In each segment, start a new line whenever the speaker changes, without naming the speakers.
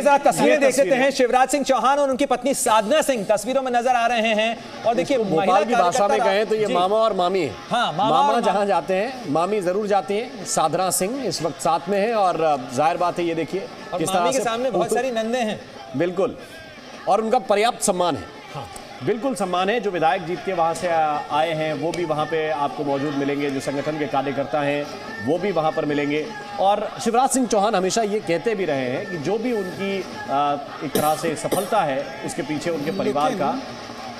जरा तस्वीरें देख लेते हैं। शिवराज सिंह चौहान और उनकी पत्नी साधना सिंह तस्वीरों में नजर आ रहे हैं। और देखिए
भोपाल की भाषा में कहें तो ये मामा और मामी है।
हाँ,
मामा जहां जाते हैं मामी जरूर जाती हैं। साधना सिंह इस वक्त साथ में है और जाहिर बात है ये देखिए
किस तरह के सामने बहुत सारी नंदे हैं।
बिल्कुल, और उनका पर्याप्त सम्मान है।
हाँ।
बिल्कुल सम्मान है। जो विधायक जीत के वहाँ से आए हैं वो भी वहाँ पे आपको मौजूद मिलेंगे, जो संगठन के कार्यकर्ता हैं वो भी वहाँ पर मिलेंगे। और शिवराज सिंह चौहान हमेशा ये कहते भी रहे हैं कि जो भी उनकी एक तरह से सफलता है उसके पीछे उनके परिवार का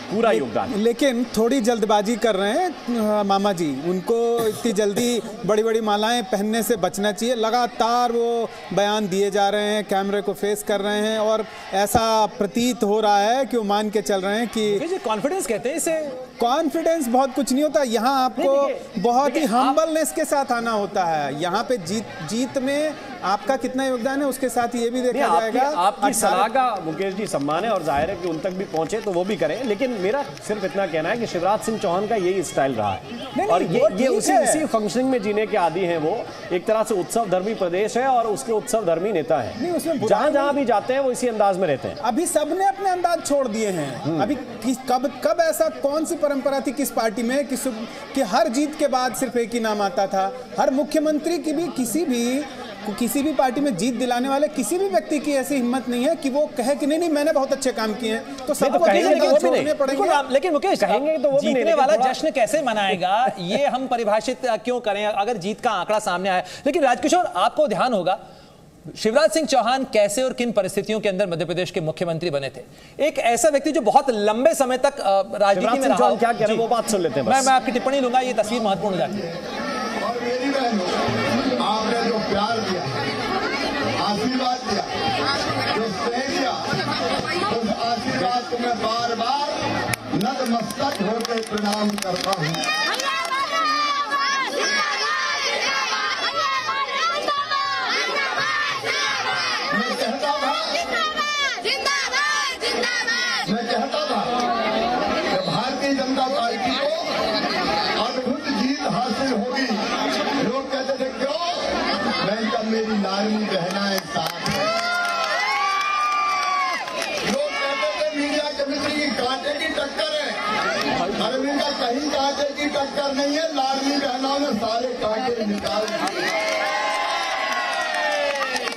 पूरा योगदान।
लेकिन थोड़ी जल्दबाजी कर रहे हैं मामा जी, उनको इतनी जल्दी बड़ी बड़ी मालाएं पहनने से बचना चाहिए। लगातार वो बयान दिए जा रहे हैं, कैमरे को फेस कर रहे हैं और ऐसा प्रतीत हो रहा है कि वो मान के चल रहे हैं कि
कॉन्फिडेंस कहते हैं इसे।
कॉन्फिडेंस बहुत कुछ नहीं होता। यहाँ आपको बहुत ही हम्बलनेस के साथ आना होता है। यहाँ पे जीत में आपका कितना योगदान है उसके साथ ये भी देखा जाएगा।
आपकी सलाह का मुकेश जी सम्मान है और जाहिर है कि उन तक भी पहुंचे तो वो भी करें। लेकिन मेरा सिर्फ इतना कहना है कि शिवराज सिंह चौहान का यही स्टाइल रहा है और ये उसी फंक्शनिंग में जीने के आदी हैं। वो एक तरह से उत्सव धर्मी प्रदेश है और उसके उत्सव धर्मी नेता है। जहां भी जाते हैं वो इसी अंदाज में रहते हैं।
अभी सबने अपने अंदाज छोड़ दिए हैं। अभी कब ऐसा कौन सी परंपरा थी किस पार्टी में कि हर जीत के बाद सिर्फ एक ही नाम आता था। हर मुख्यमंत्री की भी किसी भी पार्टी में जीत दिलाने वाले किसी भी व्यक्ति की ऐसी हिम्मत नहीं है कि वो कहे कि नहीं मैंने बहुत अच्छे काम किए हैं। तो सबको छोड़ने पड़ेंगे।
लेकिन मुकेश
कहेंगे तो वो
जीतने वाला जश्न कैसे मनाएगा ये हम परिभाषित क्यों करें अगर जीत का आंकड़ा सामने आए। लेकिन राजकिशोर आपको ध्यान होगा शिवराज सिंह चौहान कैसे और किन परिस्थितियों के अंदर मध्य प्रदेश के मुख्यमंत्री बने थे। एक ऐसा व्यक्ति जो बहुत लंबे समय तक राजनीति में रहा।
क्या कह रहे हैं वो बात सुन लेते हैं।
मैं आपकी टिप्पणी लूंगा, ये तस्वीर महत्वपूर्ण हो जाती है।
और मेरी बहनों, आपने जो प्यार दिया, आशीर्वाद दिया, जो स्नेह दिया, उस आशीर्वाद को मैं बार बार नतमस्तक होकर प्रणाम करता हूँ। मैं कहता था कि भारतीय जनता पार्टी को अद्भुत जीत हासिल होगी। लोग कहते थे क्यों? मैं कब मेरी लाडली बहनाएं साथ है। लोग कहते थे मीडिया केमिस्ट्री की कांटे की टक्कर है। अरविंद का कहीं कांटे की टक्कर नहीं है। लाडली बहनों ने सारे कांटे निकाल दिए।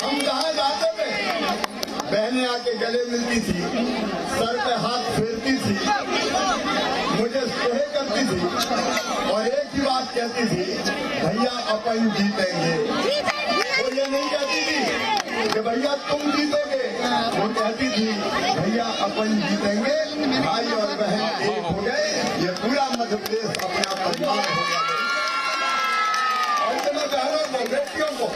हम जहाँ जाते थे बहनें आके गले मिलती थी, सर पे हाथ फेरती थी, मुझे स्नेह करती थी और एक ही बात कहती थी, भैया अपन जीतेंगे। वो ये नहीं कहती थी कि भैया तुम जीतोगे, वो कहती थी भैया अपन जीतेंगे। भाई और बहन एक हो गए, ये पूरा मध्य प्रदेश अपना परिवार हो गया। और मैं बहनों को, बेटियों को,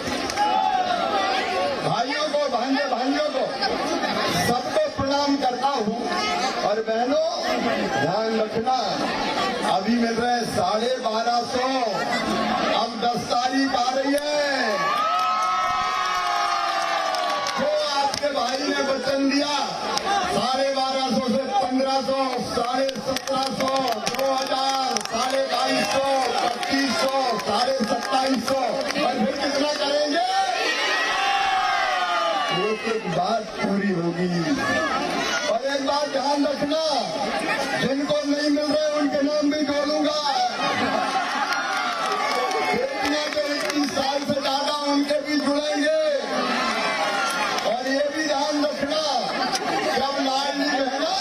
भाइयों को, भांजे भाइयों को सबको प्रणाम करता हूँ। और बहनों ध्यान रखना, अभी मिल रहे 1250, अब 10 तारीख आ रही है। जो आपके भाई ने वचन दिया 1250 से 1500, 1750, 2000, 2250, 2500, 2750 और फिर कितना करेंगे? एक बात पूरी होगी। और एक बात ध्यान रखना, जिनको नहीं मिल रहे उनके नाम भी जोड़ूंगा। बेटियां जो 21 साल से ज्यादा उनके भी जुड़ेंगे। और ये भी ध्यान रखना, जब लाडली बहना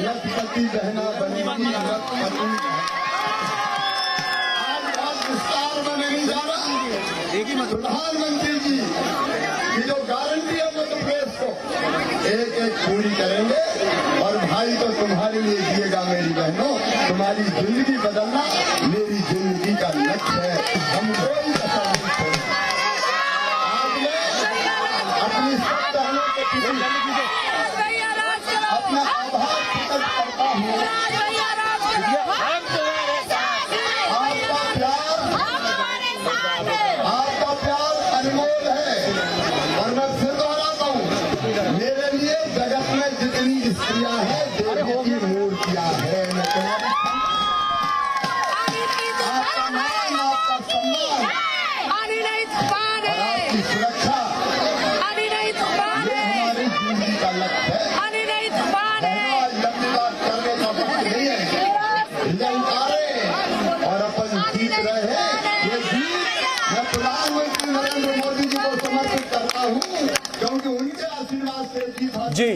लखपति बहना बनेगी। लखपति आज बात विस्तार में नहीं जा रहा। प्रधानमंत्री जी की जो गारंटी है मध्य प्रदेश को एक एक पूरी करेंगे। और भाई तो तुम्हारे लिए जिएगा मेरी बहनों। तुम्हारी जिंदगी बदलना मेरी जिंदगी का लक्ष्य है। हम कोई कसर नहीं छोड़ेंगे। आपने अपनी सब बहनों के प्रति अपना आभार प्रकट करता हूँ। आपका प्यार अनमोल है। और मैं फिर दोहराता हूँ, मेरे लिए जगत में जितनी स्त्रियां हैं देवी की मूर्तियां हैं। आपका मान, आपका सम्मान, आपकी सुरक्षा ये हमारे
जी,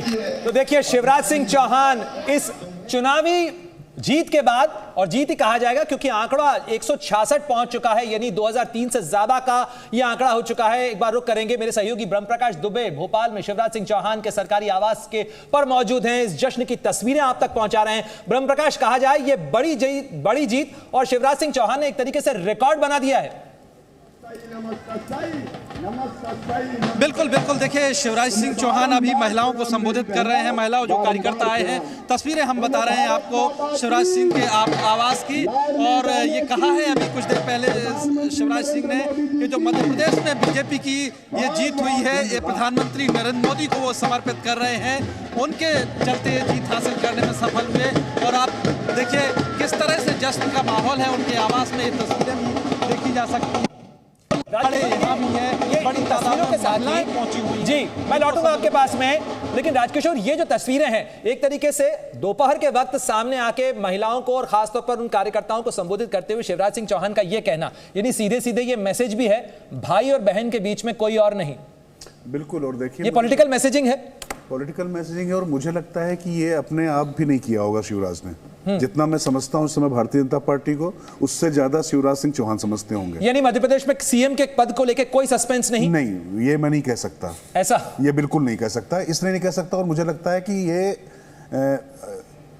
तो देखिए शिवराज सिंह चौहान इस चुनावी जीत के बाद, और जीत ही कहा जाएगा क्योंकि आंकड़ा 166 पहुंच चुका है, यानी 2003 से ज्यादा का यह आंकड़ा हो चुका है। एक बार रुक करेंगे, मेरे सहयोगी ब्रह्म प्रकाश दुबे भोपाल में शिवराज सिंह चौहान के सरकारी आवास के पर मौजूद हैं, इस जश्न की तस्वीरें आप तक पहुंचा रहे हैं। ब्रह्म प्रकाश, कहा जाए ये बड़ी जीत और शिवराज सिंह चौहान ने एक तरीके से रिकॉर्ड बना दिया है।
बिल्कुल बिल्कुल, देखिए शिवराज सिंह चौहान अभी महिलाओं को संबोधित कर रहे हैं, महिलाओं जो कार्यकर्ता आए हैं, तस्वीरें हम बता रहे हैं आपको शिवराज सिंह के आवास की। और ये कहा है अभी कुछ देर पहले शिवराज सिंह ने कि जो मध्य प्रदेश में बीजेपी की ये जीत हुई है, ये प्रधानमंत्री नरेंद्र मोदी को वो समर्पित कर रहे हैं, उनके चलते ये जीत हासिल करने में सफल हुए। और आप देखिए किस तरह से जश्न का माहौल है उनके आवास में, ये तस्वीरें भी देखी जा सकती हैं।
बड़ी तस्वीरों के साथ पहुंची हुई। जी, मैं लौटूंगा आपके पास में, लेकिन राजकिशोर ये जो तस्वीरें हैं एक तरीके से दोपहर के वक्त सामने आके महिलाओं को और खासतौर पर उन कार्यकर्ताओं को संबोधित करते हुए शिवराज सिंह चौहान का ये कहना, यानी सीधे सीधे ये मैसेज भी है भाई और बहन के बीच में कोई और नहीं।
बिल्कुल, और देखिए
ये पॉलिटिकल मैसेजिंग है,
पॉलिटिकल मैसेजिंग है। और मुझे लगता है कि ये अपने आप भी नहीं किया होगा शिवराज ने। जितना मैं समझता हूं उस समय भारतीय जनता पार्टी को, उससे ज्यादा शिवराज सिंह चौहान समझते होंगे।
यानी मध्य प्रदेश में सीएम के पद को लेकर कोई सस्पेंस नहीं?
नहीं, ये मैं नहीं कह सकता।
ऐसा
ये बिल्कुल नहीं कह सकता, इसलिए नहीं कह सकता। और मुझे लगता है कि ये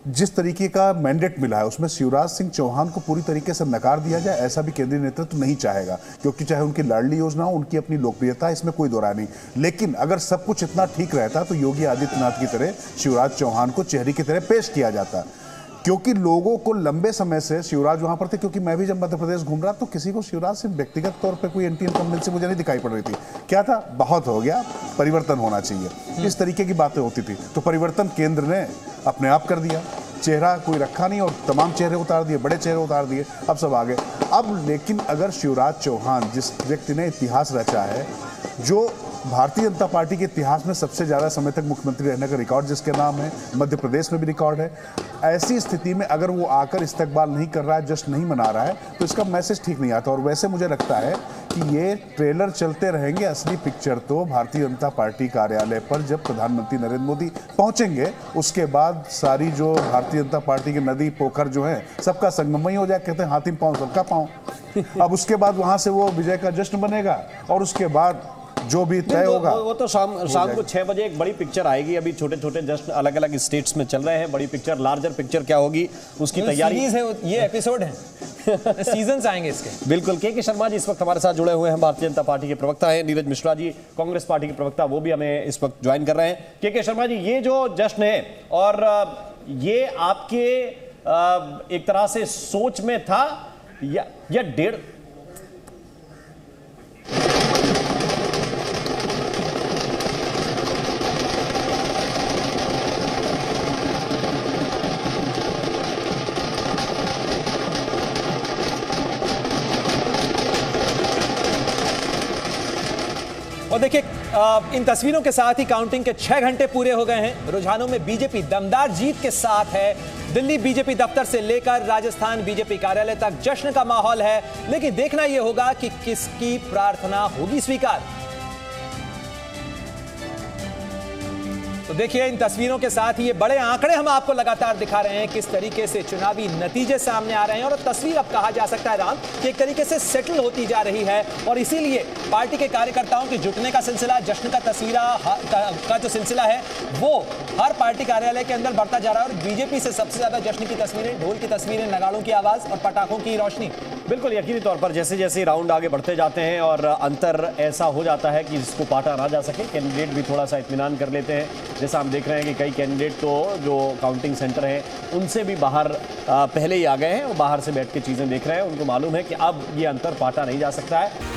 जिस तरीके का मैंडेट मिला है उसमें शिवराज सिंह चौहान को पूरी तरीके से नकार दिया जाए, ऐसा भी केंद्रीय नेतृत्व नहीं चाहेगा, क्योंकि चाहे उनकी लाडली योजना हो, उनकी अपनी लोकप्रियता, इसमें कोई दो राय नहीं। लेकिन अगर सब कुछ इतना ठीक रहता तो योगी आदित्यनाथ की तरह शिवराज चौहान को चेहरे की तरह पेश किया जाता, क्योंकि लोगों को लंबे समय से शिवराज वहां पर थे। क्योंकि मैं भी जब मध्य प्रदेश घूम रहा तो किसी को शिवराज से व्यक्तिगत तौर पे कोई एंटी इनकम्बेंसी मुझे नहीं दिखाई पड़ रही थी। क्या था, बहुत हो गया, परिवर्तन होना चाहिए, इस तरीके की बातें होती थी। तो परिवर्तन केंद्र ने अपने आप कर दिया, चेहरा कोई रखा नहीं और तमाम चेहरे उतार दिए, बड़े चेहरे उतार दिए, अब सब आगे। अब लेकिन अगर शिवराज चौहान जिस व्यक्ति ने इतिहास रचा है, जो भारतीय जनता पार्टी के इतिहास में सबसे ज़्यादा समय तक मुख्यमंत्री रहने का रिकॉर्ड जिसके नाम है, मध्य प्रदेश में भी रिकॉर्ड है, ऐसी स्थिति में अगर वो आकर इस्तकबाल नहीं कर रहा है, जश्न नहीं मना रहा है, तो इसका मैसेज ठीक नहीं आता। और वैसे मुझे लगता है कि ये ट्रेलर चलते रहेंगे, असली पिक्चर तो भारतीय जनता पार्टी कार्यालय पर जब प्रधानमंत्री नरेंद्र मोदी पहुंचेंगे, उसके बाद सारी जो भारतीय जनता पार्टी की नदी पोखर जो है सबका संगम वही हो जाए। कहते हैं हाथी पाँव सबका पाँव। अब उसके बाद वहां से वो विजय का जश्न बनेगा और उसके बाद जो भी तय होगा
वो तो शाम को 6 बजे एक बड़ी पिक्चर आएगी। अभी छोटे छोटे जश्न अलग अलग स्टेट्स में चल रहे हैं। बड़ी पिक्चर, लार्जर पिक्चर क्या होगी उसकी तैयारी
है, ये एपिसोड है, सीजन्स आएंगे इसके।
बिल्कुल। के शर्मा जी इस वक्त हमारे साथ जुड़े हुए हैं, भारतीय जनता पार्टी के प्रवक्ता हैं। नीरज मिश्रा जी कांग्रेस पार्टी के प्रवक्ता, वो भी हमें इस वक्त ज्वाइन कर रहे हैं। के शर्मा जी, ये जो जश्न है और ये आपके एक तरह से सोच में था या डेढ़
और देखिए इन तस्वीरों के साथ ही काउंटिंग के 6 घंटे पूरे हो गए हैं। रुझानों में बीजेपी दमदार जीत के साथ है। दिल्ली बीजेपी दफ्तर से लेकर राजस्थान बीजेपी कार्यालय तक जश्न का माहौल है, लेकिन देखना यह होगा कि किसकी प्रार्थना होगी स्वीकार। तो देखिए इन तस्वीरों के साथ ही ये बड़े आंकड़े हम आपको लगातार दिखा रहे हैं, किस तरीके से चुनावी नतीजे सामने आ रहे हैं। और तस्वीर अब कहा जा सकता है राम कि एक तरीके से सेटल होती जा रही है, और इसीलिए पार्टी के कार्यकर्ताओं के जुटने का सिलसिला, जश्न का का जो सिलसिला है वो हर पार्टी कार्यालय के अंदर बढ़ता जा रहा है। और बीजेपी से सबसे ज्यादा जश्न की तस्वीरें, ढोल की तस्वीरें, नगाड़ों की आवाज और पटाखों की रोशनी।
बिल्कुल यकीनी तौर पर जैसे जैसे राउंड आगे बढ़ते जाते हैं और अंतर ऐसा हो जाता है कि जिसको पाटा ना जा सके, कैंडिडेट भी थोड़ा सा इत्मीनान कर लेते हैं। जैसा हम देख रहे हैं कि कई कैंडिडेट तो जो काउंटिंग सेंटर हैं उनसे भी बाहर पहले ही आ गए हैं और बाहर से बैठ के चीज़ें देख रहे हैं। उनको मालूम है कि अब ये अंतर पाटा नहीं जा सकता है।